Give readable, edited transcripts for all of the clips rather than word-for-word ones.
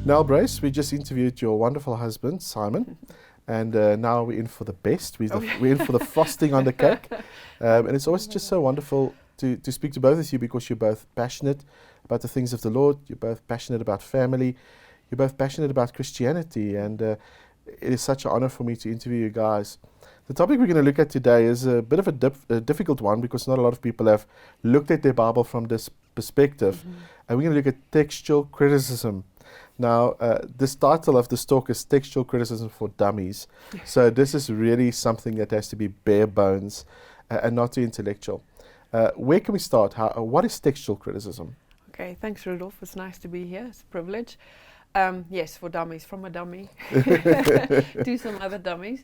Nel Brace, we just interviewed your wonderful husband, Simon, and now we're in for the best. We're in for the frosting on the cake. And it's always just so wonderful to speak to both of you, because you're both passionate about the things of the Lord, you're both passionate about family, you're both passionate about Christianity, and it is such an honor for me to interview you guys. The topic we're going to look at today is a bit of a difficult one, because not a lot of people have looked at their Bible from this perspective. And we're going to look at textual criticism. Now, this title of this talk is Textual Criticism for Dummies. So this is really something that has to be bare bones and not too intellectual. Where can we start? What is textual criticism? Okay, thanks, Rudolph. It's nice to be here. It's a privilege. Yes, for dummies, from a dummy to some other dummies.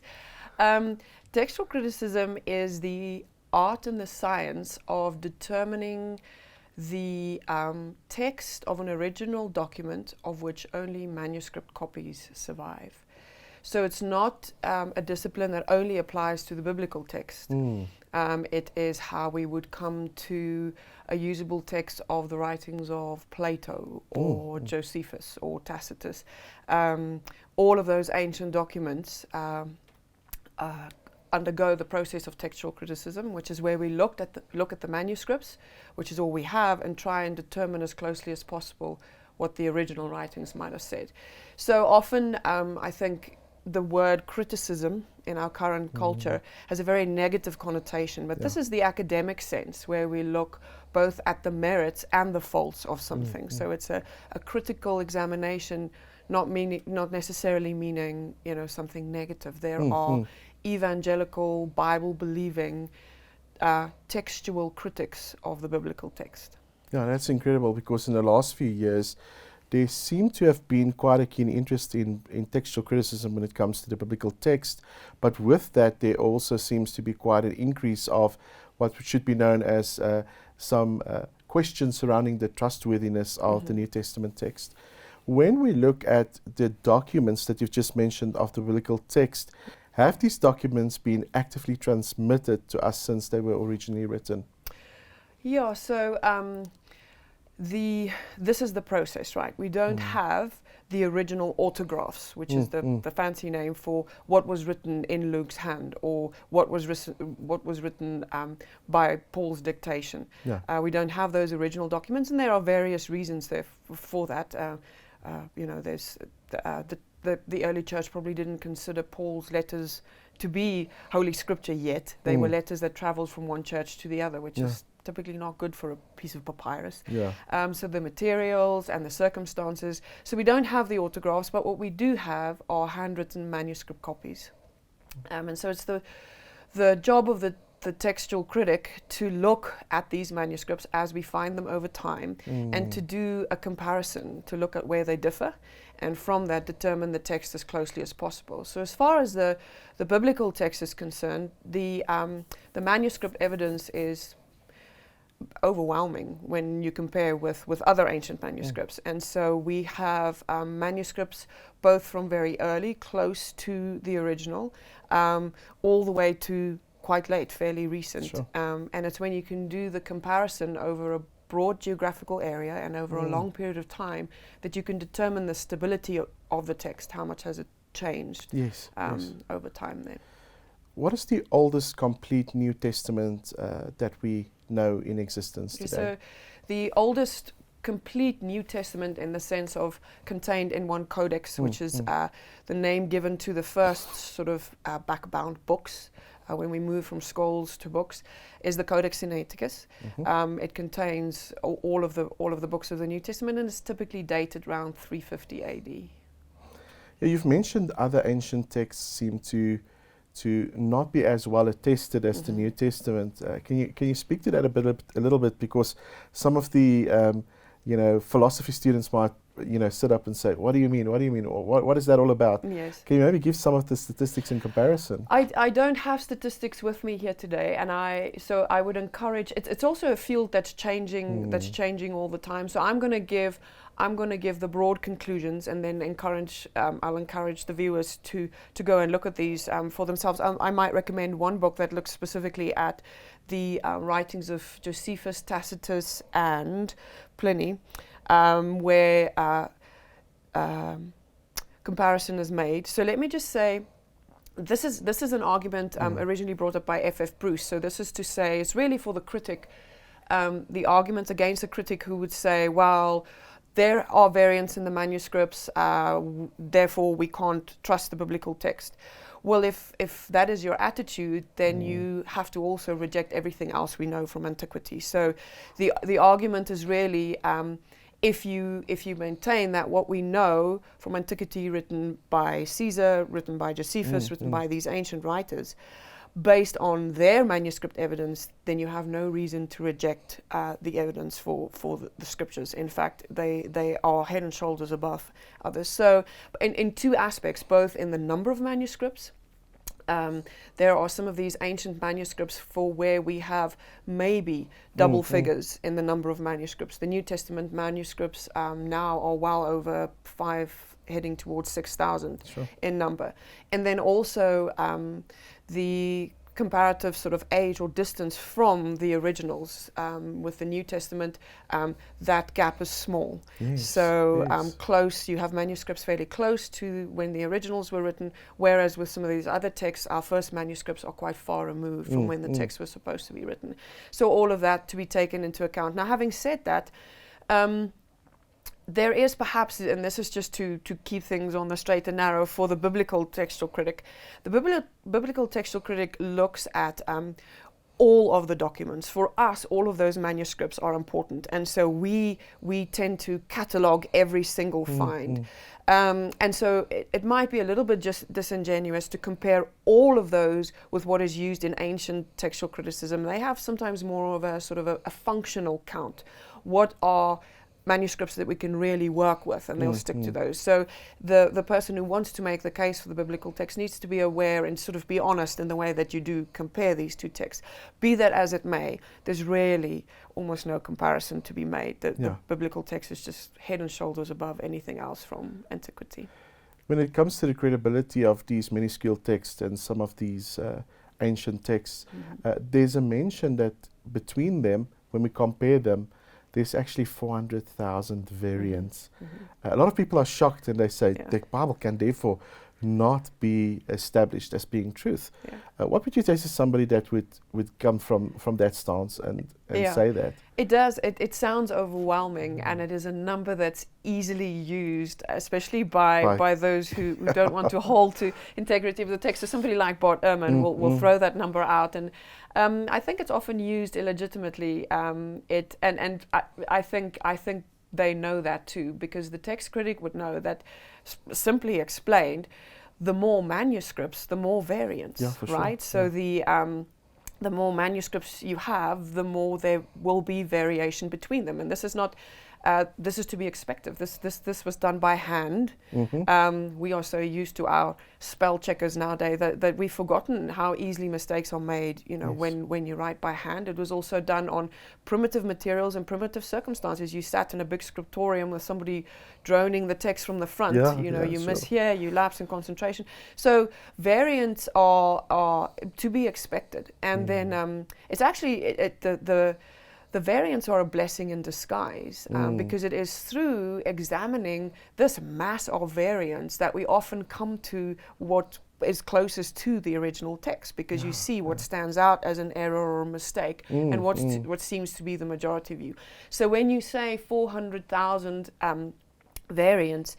Textual criticism is the art and the science of determining the text of an original document of which only manuscript copies survive. So it's not a discipline that only applies to the biblical text. It is how we would come to a usable text of the writings of Plato or Josephus or Tacitus. All of those ancient documents undergo the process of textual criticism, which is where we look at the manuscripts, which is all we have, and try and determine as closely as possible what the original writings might have said. So often, I think the word criticism in our current culture has a very negative connotation, but this is the academic sense, where we look both at the merits and the faults of something. So it's a critical examination, not necessarily meaning something negative. There are evangelical, Bible-believing, textual critics of the biblical text. Yeah, that's incredible, because in the last few years, there seemed to have been quite a keen interest in textual criticism when it comes to the biblical text. But with that, there also seems to be quite an increase of what should be known as some questions surrounding the trustworthiness of the New Testament text. When we look at the documents that you've just mentioned of the biblical text, have these documents been actively transmitted to us since they were originally written? Yeah, so this is the process, right? We don't have the original autographs, which is the fancy name for what was written in Luke's hand, or what was written by Paul's dictation. We don't have those original documents, and there are various reasons there for that. There's the early church probably didn't consider Paul's letters to be Holy Scripture yet. They were letters that traveled from one church to the other, which is typically not good for a piece of papyrus. So the materials and the circumstances. So we don't have the autographs, but what we do have are handwritten manuscript copies. And so it's the job of the textual critic to look at these manuscripts as we find them over time and to do a comparison, to look at where they differ, and from that determine the text as closely as possible. So as far as the biblical text is concerned, the manuscript evidence is overwhelming when you compare with other ancient manuscripts. And so we have manuscripts both from very early, close to the original, all the way to quite late, fairly recent. And it's when you can do the comparison over a broad geographical area and over a long period of time that you can determine the stability of the text. How much has it changed over time then? What is the oldest complete New Testament that we know in existence today? So the oldest complete New Testament in the sense of contained in one codex, which is the name given to the first sort of backbound books when we move from scrolls to books, is the Codex Sinaiticus. It contains all of the books of the New Testament, and it's typically dated around 350 AD. Yeah, you've mentioned other ancient texts seem to not be as well attested as the New Testament. Can you speak to that a little bit? Because some of the philosophy students might sit up and say, what do you mean? What is that all about? Yes. Can you maybe give some of the statistics in comparison? I don't have statistics with me here today, and I would encourage. It's also a field that's changing. That's changing all the time. So I'm going to give the broad conclusions, and then I'll encourage the viewers to go and look at these for themselves. I might recommend one book that looks specifically at the writings of Josephus, Tacitus, and Pliny, where comparison is made. So let me just say, this is an argument originally brought up by F.F. Bruce. So this is to say, it's really for the critic, the argument against a critic who would say, well, there are variants in the manuscripts, therefore we can't trust the biblical text. Well, if that is your attitude, then you have to also reject everything else we know from antiquity. So the argument is really, if you maintain that what we know from antiquity, written by Caesar, written by Josephus, written by these ancient writers, based on their manuscript evidence, then you have no reason to reject the evidence for the scriptures. In fact, they are head and shoulders above others. So in two aspects, both in the number of manuscripts, there are some of these ancient manuscripts for where we have maybe double figures in the number of manuscripts. The New Testament manuscripts now are well over 5, heading towards 6,000 in number. And then also the comparative sort of age or distance from the originals with the New Testament, that gap is small. So close, you have manuscripts fairly close to when the originals were written, whereas with some of these other texts, our first manuscripts are quite far removed from when the text was supposed to be written. So all of that to be taken into account. Now, having said that, there is perhaps, and this is just to keep things on the straight and narrow for the biblical textual critic, the biblical textual critic looks at all of the documents. For us, all of those manuscripts are important, and so we tend to catalog every single find. And so it might be a little bit just disingenuous to compare all of those with what is used in ancient textual criticism. They have sometimes more of a sort of a functional count. What are manuscripts that we can really work with, and they'll stick to those. So the person who wants to make the case for the biblical text needs to be aware and sort of be honest in the way that you do compare these two texts. Be that as it may, there's really almost no comparison to be made. The biblical text is just head and shoulders above anything else from antiquity. When it comes to the credibility of these minuscule texts and some of these ancient texts, there's a mention that between them, when we compare them, there's actually 400,000 variants. A lot of people are shocked and they say the Bible can therefore not be established as being truth. What would you say to somebody that would come from that stance and say that? It does. It sounds overwhelming, and it is a number that's easily used, especially by those who don't want to hold to integrity of the text. So somebody like Bart Ehrman will throw that number out, and I think it's often used illegitimately. I think they know that too, because the text critic would know that, simply explained, the more manuscripts, the more variants, right? So the more manuscripts you have, the more there will be variation between them, and this is not. This is to be expected. This was done by hand. We are so used to our spell checkers nowadays that we've forgotten how easily mistakes are made. You know, when you write by hand. It was also done on primitive materials and primitive circumstances. You sat in a big scriptorium with somebody droning the text from the front. You miss here, you lapse in concentration. So variants are to be expected, and then it's actually the variants are a blessing in disguise, because it is through examining this mass of variants that we often come to what is closest to the original text, because you see what stands out as an error or a mistake, and what seems to be the majority view. So when you say 400,000 variants,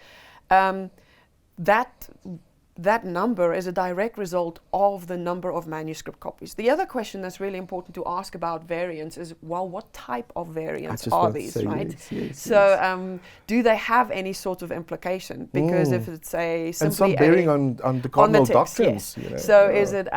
that number is a direct result of the number of manuscript copies. The other question that's really important to ask about variants is, well, what type of variants are these, right? So do they have any sort of implication? Because if it's simply and some bearing on the cardinal doctrines. So is it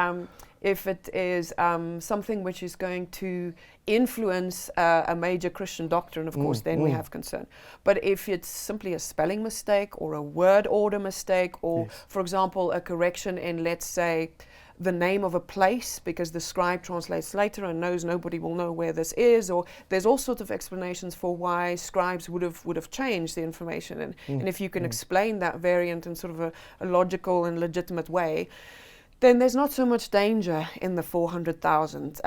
if it is something which is going to influence a major Christian doctrine, of course, then we have concern. But if it's simply a spelling mistake or a word order mistake, or, for example, a correction in, let's say, the name of a place because the scribe translates later and knows nobody will know where this is, or there's all sorts of explanations for why scribes would have changed the information. And if you can explain that variant in sort of a logical and legitimate way, then there's not so much danger in the 400,000.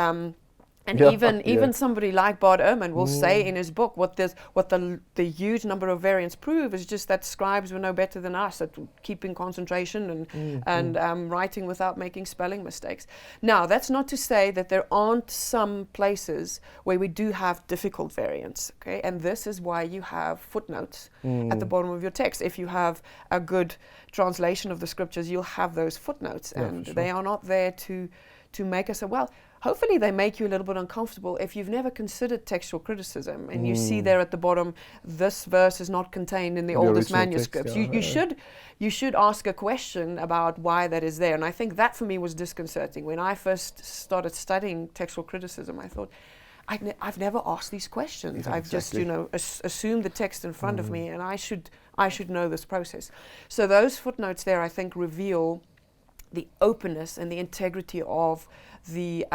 And even somebody like Bart Ehrman will say in his book what the huge number of variants prove is just that scribes were no better than us at keeping concentration and writing without making spelling mistakes. Now, that's not to say that there aren't some places where we do have difficult variants, okay? And this is why you have footnotes at the bottom of your text. If you have a good translation of the scriptures, you'll have those footnotes, and they are not there to make us say, well, hopefully they make you a little bit uncomfortable if you've never considered textual criticism and you see there at the bottom, this verse is not contained in the oldest manuscripts. Text, you should ask a question about why that is there. And I think that for me was disconcerting. When I first started studying textual criticism, I thought, I've never asked these questions. I've just, assumed the text in front of me, and I should know this process. So those footnotes there, I think, reveal the openness and the integrity of the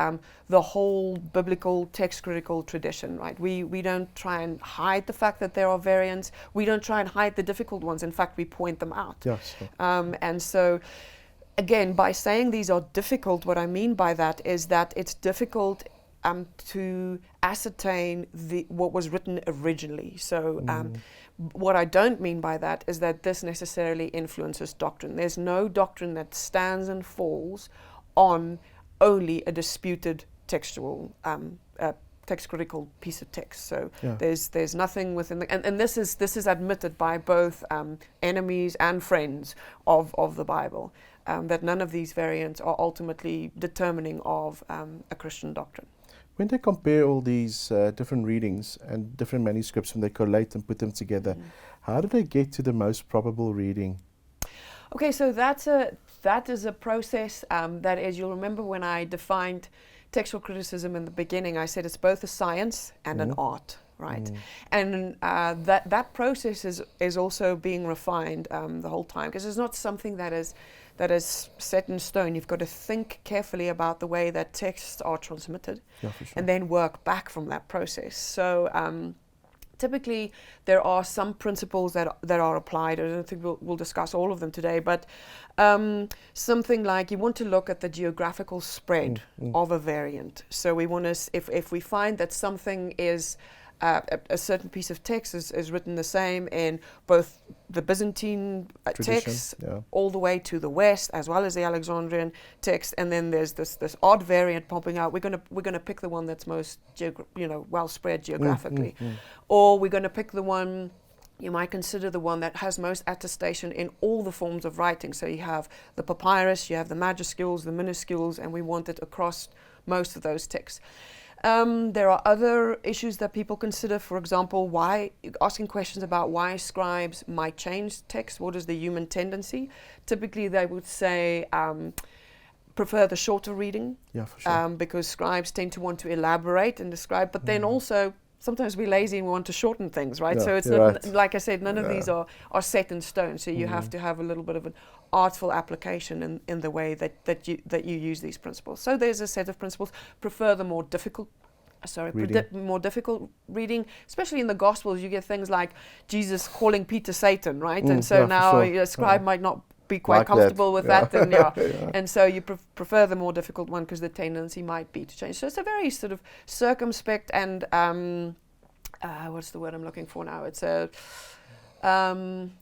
whole biblical text critical tradition, right? We don't try and hide the fact that there are variants. We don't try and hide the difficult ones. In fact, we point them out. Yes. And so, again, by saying these are difficult, what I mean by that is that it's difficult to ascertain what was written originally. So what I don't mean by that is that this necessarily influences doctrine. There's no doctrine that stands and falls on only a disputed textual text critical piece of text. So there's nothing within and this is admitted by both enemies and friends of the Bible, that none of these variants are ultimately determining of a Christian doctrine. When they compare all these different readings and different manuscripts, when they collate and put them together, how do they get to the most probable reading? Okay, so that is a process that is, you'll remember when I defined textual criticism in the beginning, I said it's both a science and an art, right? And that process is also being refined the whole time, because it's not something that is set in stone. You've got to think carefully about the way that texts are transmitted, and then work back from that process. So typically, there are some principles that are applied. I don't think we'll discuss all of them today, but something like you want to look at the geographical spread of a variant. So we want to, if we find that something is a certain piece of text is written the same in both the Byzantine texts all the way to the west, as well as the Alexandrian text, and then there's this odd variant popping out. We're gonna pick the one that's most well spread geographically, or we're gonna pick the one. You might consider the one that has most attestation in all the forms of writing. So you have the papyrus, you have the majuscules, the minuscules, and we want it across most of those texts. There are other issues that people consider, for example, asking questions about why scribes might change text. What is the human tendency? Typically, they would say prefer the shorter reading, because scribes tend to want to elaborate and describe, but then also sometimes we're lazy and we want to shorten things, right? So it's not, like I said, none of these are set in stone. So you have to have a little bit of an artful application in the way that you use these principles. So there's a set of principles. Prefer the more difficult reading, especially in the Gospels. You get things like Jesus calling Peter Satan, right? And so now a scribe might not be quite comfortable with that, and and so you prefer the more difficult one because the tendency might be to change. So it's a very sort of circumspect and what's the word I'm looking for now? It's a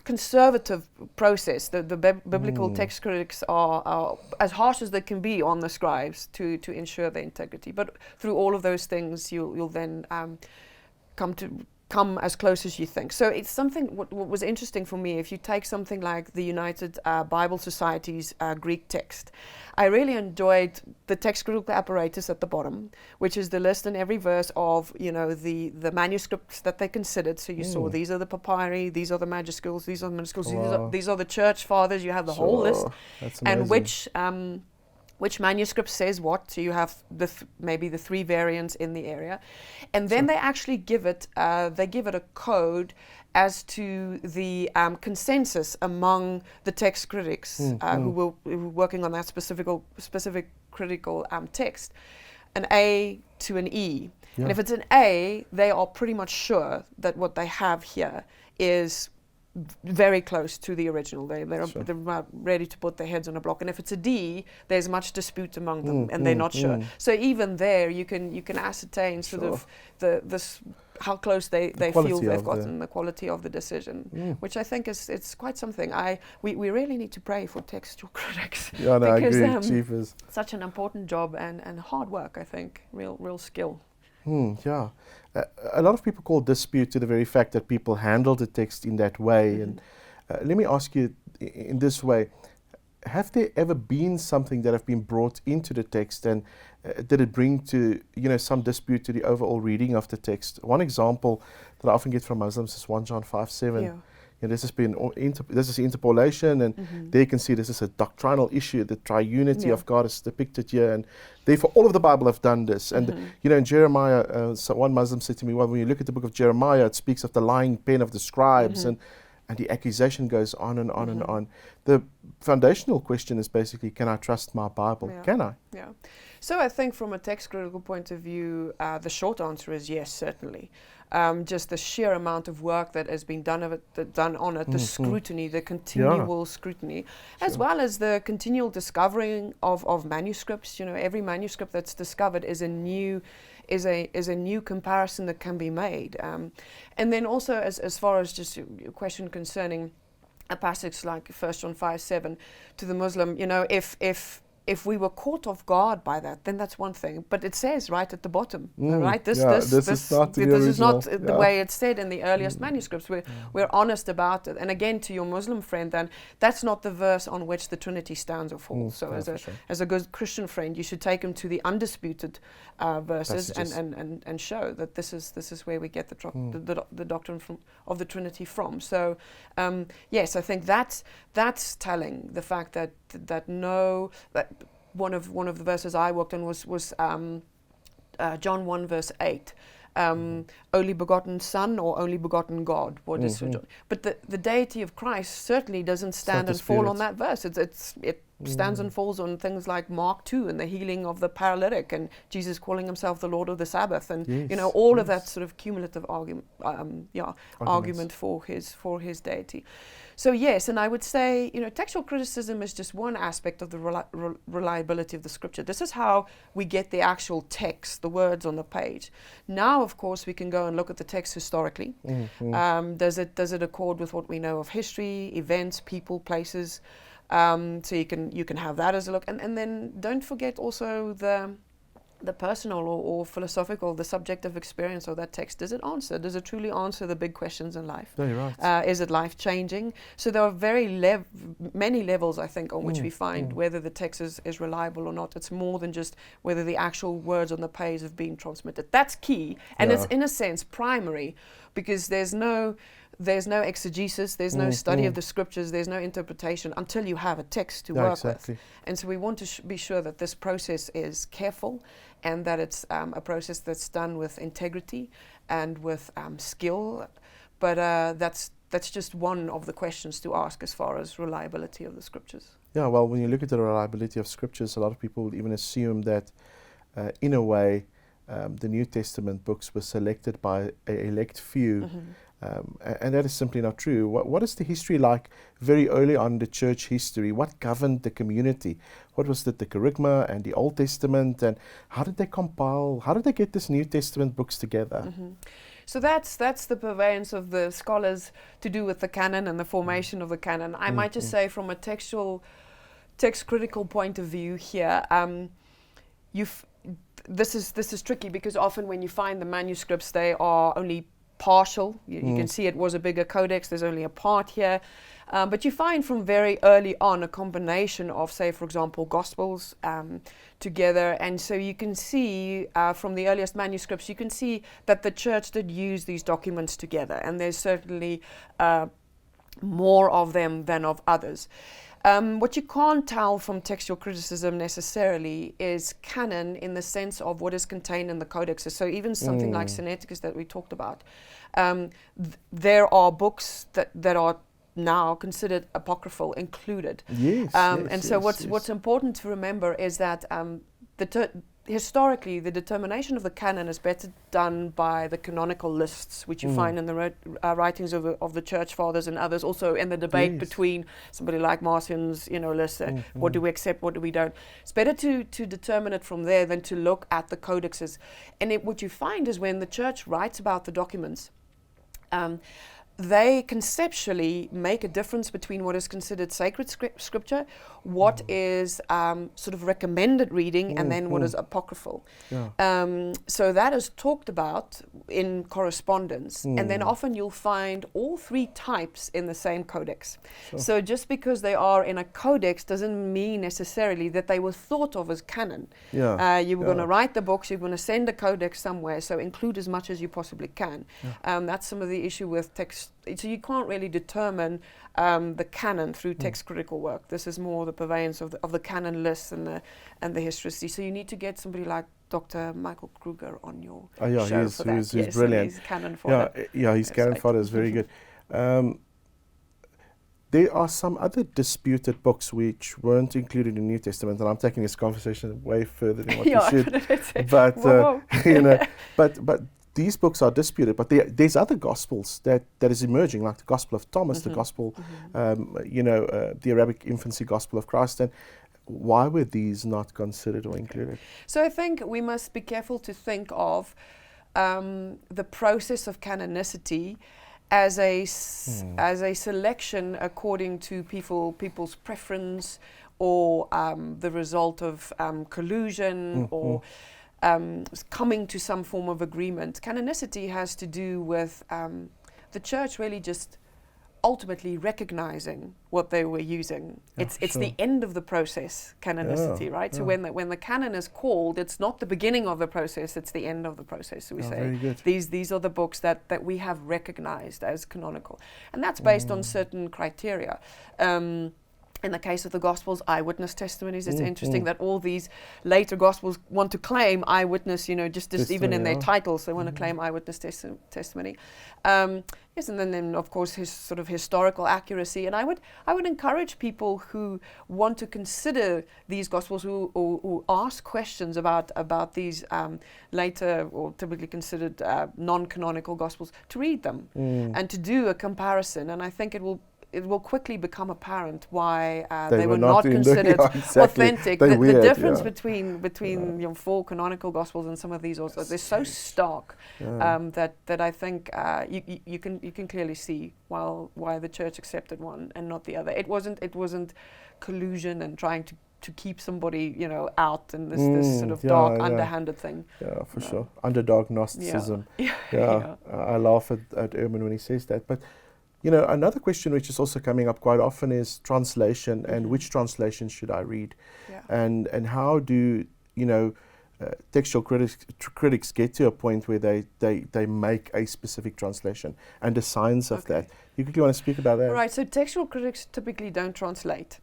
conservative process. The biblical text critics are as harsh as they can be on the scribes to ensure their integrity. But through all of those things, you'll then come as close as you think. So it's something, what was interesting for me, if you take something like the United Bible Society's Greek text, I really enjoyed the text critical apparatus at the bottom, which is the list in every verse of, the manuscripts that they considered. So you saw these are the papyri, these are the majuscules, these are the minuscules, these are the church fathers. You have the whole list. That's amazing. And which manuscript says what. So you have maybe the three variants in the area, and then they actually give it a code as to the consensus among the text critics who were working on that specific critical text, an A to an E. And if it's an A, they are pretty much sure that what they have here is very close to the original. They're Sure. about ready to put their heads on a block. And if it's a D, there's much dispute among them, and they're not sure. So even there, you can ascertain sort Sure. of how close they feel quality they've of gotten, the quality of the decision, which I think it's quite something. We really need to pray for textual critics. Yeah, no, I because, agree. Jeepers. such an important job and hard work, I think, real skill. Yeah. A lot of people call dispute to the very fact that people handle the text in that way. And let me ask you in this way, have there ever been something that have been brought into the text, and did it bring to, some dispute to the overall reading of the text? One example that I often get from Muslims is 1 John 5:7. Yeah. This has been this is interpolation, and there you can see this is a doctrinal issue. The triunity of God is depicted here, and therefore all of the Bible have done this. And in Jeremiah, one Muslim said to me, well, when you look at the book of Jeremiah, it speaks of the lying pen of the scribes, and the accusation goes on and on and on. The foundational question is basically, can I trust my Bible? Yeah. Can I? Yeah. So I think from a text critical point of view, the short answer is yes, certainly. Just the sheer amount of work that has been done on it, the scrutiny, the continual scrutiny, as well as the continual discovering of manuscripts. Every manuscript that's discovered is a new comparison that can be made. And then also as far as just your question concerning a passage like 1 John 5:7 to the Muslim, if we were caught off guard by that, then that's one thing. But it says right at the bottom, right? This is not the way it's said in the earliest manuscripts. We're honest about it. And again, to your Muslim friend, then that's not the verse on which the Trinity stands or falls. So as a good Christian friend, you should take him to the undisputed verses and show that this is where we get the doctrine of the Trinity from. So yes, I think that's telling, the fact that one of the verses I worked on was John 1 verse 8. Only begotten Son or only begotten God? What is but the deity of Christ certainly doesn't stand and fall on that verse. It stands and falls on things like Mark 2 and the healing of the paralytic, and Jesus calling himself the Lord of the Sabbath, and all of that sort of cumulative argument for his deity. So yes, and I would say, textual criticism is just one aspect of the reliability of the scripture. This is how we get the actual text, the words on the page. Now, of course, we can go and look at the text historically. Does it accord with what we know of history, events, people, places? So you can have that as a look, and then don't forget also the personal or philosophical, the subjective experience of that text. Does it truly answer the big questions in life? Very right. Is it life-changing? So there are many levels, I think, on which we find whether the text is reliable or not. It's more than just whether the actual words on the page have been transmitted. That's key, and it's in a sense primary, because there's no exegesis, there's no study of the scriptures, there's no interpretation until you have a text to work with. And so we want to be sure that this process is careful, and that it's a process that's done with integrity and with skill. But that's just one of the questions to ask as far as reliability of the scriptures. Yeah, well, when you look at the reliability of scriptures, a lot of people would even assume that in a way the New Testament books were selected by an elect few. And that is simply not true. What is the history like very early on in the church history? What governed the community? What was the Kerygma and the Old Testament? And how did they get this New Testament books together? So that's the purveyance of the scholars to do with the canon and the formation of the canon. I might just say, from a text critical point of view here, this is tricky, because often when you find the manuscripts, they are only partial. You can see it was a bigger codex, there's only a part here. But you find from very early on a combination of, say, for example, Gospels together. And so you can see from the earliest manuscripts, you can see that the church did use these documents together. And there's certainly more of them than of others. What you can't tell from textual criticism necessarily is canon in the sense of what is contained in the codexes. So even something like Canonicity that we talked about, there are books that are now considered apocryphal included. Yes. So what's important to remember is that historically, the determination of the canon is better done by the canonical lists, which you find in the writings of the church fathers and others, also in the debate between somebody like Marcion's, list, what do we accept, what do we don't. It's better to determine it from there than to look at the codexes. And what you find is when the church writes about the documents, they conceptually make a difference between what is considered sacred scripture, what is sort of recommended reading, and then what is apocryphal. So that is talked about in correspondence, and then often you'll find all three types in the same codex. So just because they are in a codex doesn't mean necessarily that they were thought of as canon. You were going to write the books, you're going to send a codex somewhere, so include as much as you possibly can. That's some of the issue with text. So you can't really determine the canon through text critical work. This is more the purveyance of the canon lists and the historicity. So you need to get somebody like Dr. Michael Kruger on your show for that. He's brilliant. He's canon fodder. His canon fodder is very good. There are some other disputed books which weren't included in the New Testament, and I'm taking this conversation way further than what we should. But these books are disputed, but there's other gospels that is emerging, like the Gospel of Thomas, the Gospel, the Arabic Infancy Gospel of Christ. And why were these not considered or included? So I think we must be careful to think of the process of canonicity as a selection according to people's preference, or the result of collusion, or coming to some form of agreement. Canonicity has to do with the church really just ultimately recognizing what they were using. It's the end of the process, canonicity, right? So when the canon is called, it's not the beginning of the process, it's the end of the process. So we say these are the books that we have recognized as canonical. And that's based on certain criteria. In the case of the Gospels, eyewitness testimonies. It's interesting that all these later Gospels want to claim eyewitness, just even in their titles, they want to claim eyewitness testimony. Yes, and then of course his sort of historical accuracy. And I would encourage people who want to consider these Gospels, who ask questions about these later or typically considered non-canonical Gospels, to read them and to do a comparison. And I think it will quickly become apparent why they were not considered authentic. The difference between four canonical Gospels and some of these also, they're so stark that I think you can clearly see why the church accepted one and not the other. It wasn't collusion and trying to keep somebody out in this sort of dark underhanded thing. Yeah, for sure. Underdog Gnosticism. I laugh at Ehrman when he says that. But another question which is also coming up quite often is translation, and which translation should I read? And how do textual critics get to a point where they make a specific translation and the science of that? You quickly want to speak about that? Right, so textual critics typically don't translate.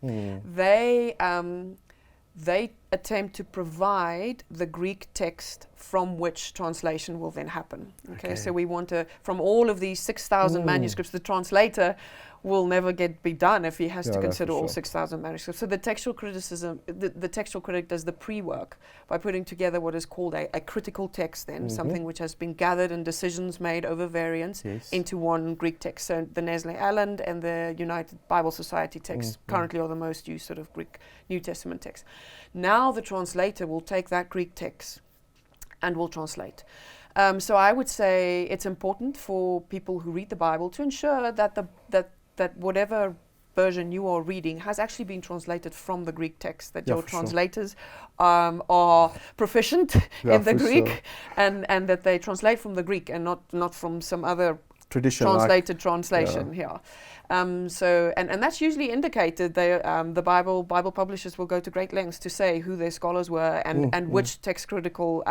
They attempt to provide the Greek text from which translation will then happen. Okay. So we want to, from all of these 6,000 manuscripts, the translator will never be done if he has to consider all 6,000 manuscripts. So the textual criticism, the textual critic does the pre-work by putting together what is called a critical text, then something which has been gathered and decisions made over variants into one Greek text. So the Nestle-Aland and the United Bible Society text currently are the most used sort of Greek New Testament text. Now the translator will take that Greek text and will translate. So I would say it's important for people who read the Bible to ensure that that whatever version you are reading has actually been translated from the Greek text, that your translators are proficient in the Greek, and that they translate from the Greek and not from some other translated translation here. So that's usually indicated. The Bible publishers will go to great lengths to say who their scholars were and which text critical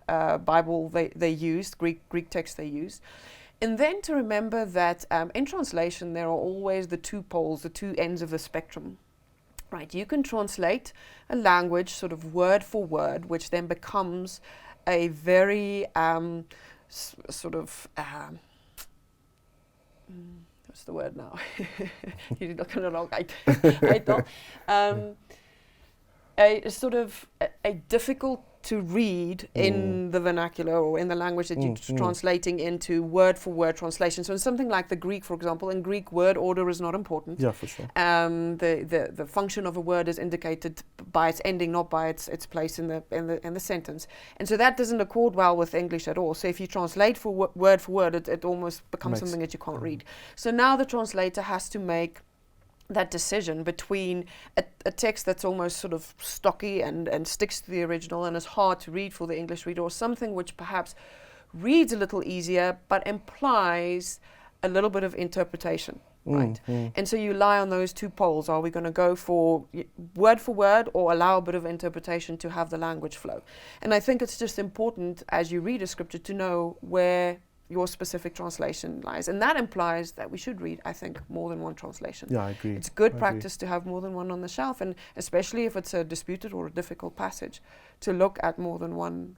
Bible they used, Greek text they used. And then to remember that in translation there are always the two poles, the two ends of the spectrum. Right, you can translate a language sort of word for word, which then becomes a very sort of what's the word now? Jullie kan er ook uit. A sort of a difficult to read in the vernacular or in the language that you're translating into word-for-word translation. So in something like the Greek, for example, in Greek, word order is not important. Yeah, for sure. The function of a word is indicated by its ending, not by its place in the sentence. And so that doesn't accord well with English at all. So if you translate word for word, it almost becomes something that you can't read. So now the translator has to make that decision between a text that's almost sort of stocky and sticks to the original and is hard to read for the English reader, or something which perhaps reads a little easier but implies a little bit of interpretation, right? And so you lie on those two poles. Are we going to go for word or allow a bit of interpretation to have the language flow? And I think it's just important as you read a scripture to know where your specific translation lies. And that implies that we should read, I think, more than one translation. Yeah, I agree. It's good practice to have more than one on the shelf, and especially if it's a disputed or a difficult passage, to look at more than one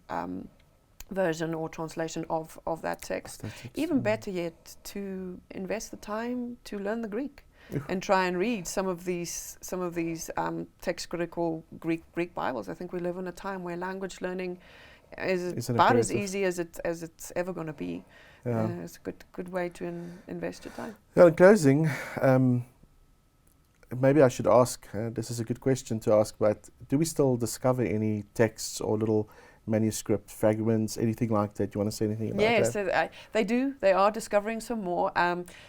version or translation of that text. Even better yet, to invest the time to learn the Greek and try and read some of these text critical Greek Bibles. I think we live in a time where language learning is about as easy as it's ever going to be. It's a good way to invest your time. Well, in closing, maybe I should ask, this is a good question to ask, but do we still discover any texts or little manuscript fragments, anything like that? Do you want to say anything about that? Yes, they do. They are discovering some more.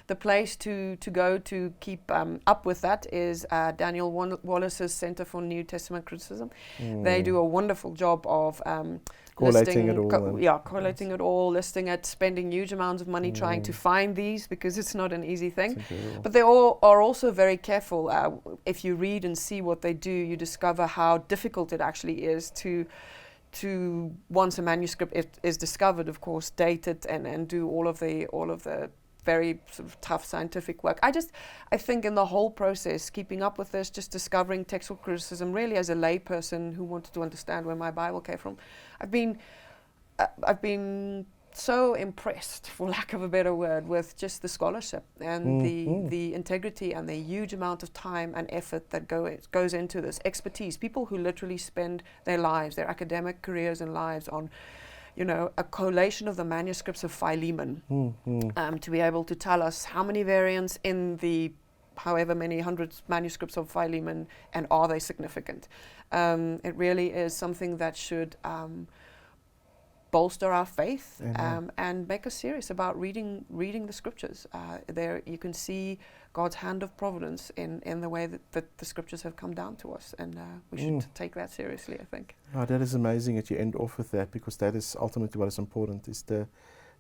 The place to go to keep up with that is Daniel Wallace's Center for New Testament Criticism. They do a wonderful job of collating it all. Collating it all, listing it, spending huge amounts of money trying to find these, because it's not an easy thing. But they all are also very careful. If you read and see what they do, you discover how difficult it actually is to once a manuscript is discovered, of course, date it and do all of the very sort of tough scientific work. I think in the whole process, keeping up with this, just discovering textual criticism, really as a layperson who wanted to understand where my Bible came from, I've been so impressed, for lack of a better word, with just the scholarship and the integrity and the huge amount of time and effort that goes into this expertise. People who literally spend their lives, their academic careers and lives on, a collation of the manuscripts of Philemon, to be able to tell us how many variants in the however many hundreds manuscripts of Philemon, and are they significant? It really is something that should bolster our faith and make us serious about reading the scriptures. There you can see God's hand of providence in the way that the scriptures have come down to us, and we should take that seriously, I think. Oh, that is amazing that you end off with that, because that is ultimately what is important, is the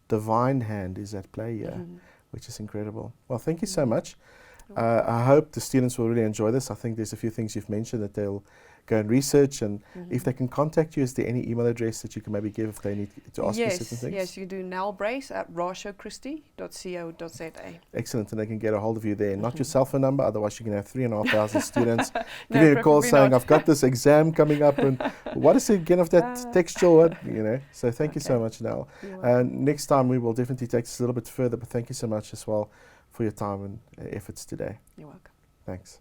divine hand is at play here, which is incredible. Well, thank you so much. I hope the students will really enjoy this. I think there's a few things you've mentioned that they'll go and research, and if they can contact you, is there any email address that you can maybe give if they need to ask you certain things? Yes, you do Nel Brace at rashochristi.co.za. Excellent, and they can get a hold of you there. Not your cell phone number, otherwise you can have 3,500 students give you a call saying, I've got this exam coming up, and what is it again of that textual, So thank you so much, Nel. Next time we will definitely take this a little bit further, but thank you so much as well for your time and efforts today. You're welcome. Thanks.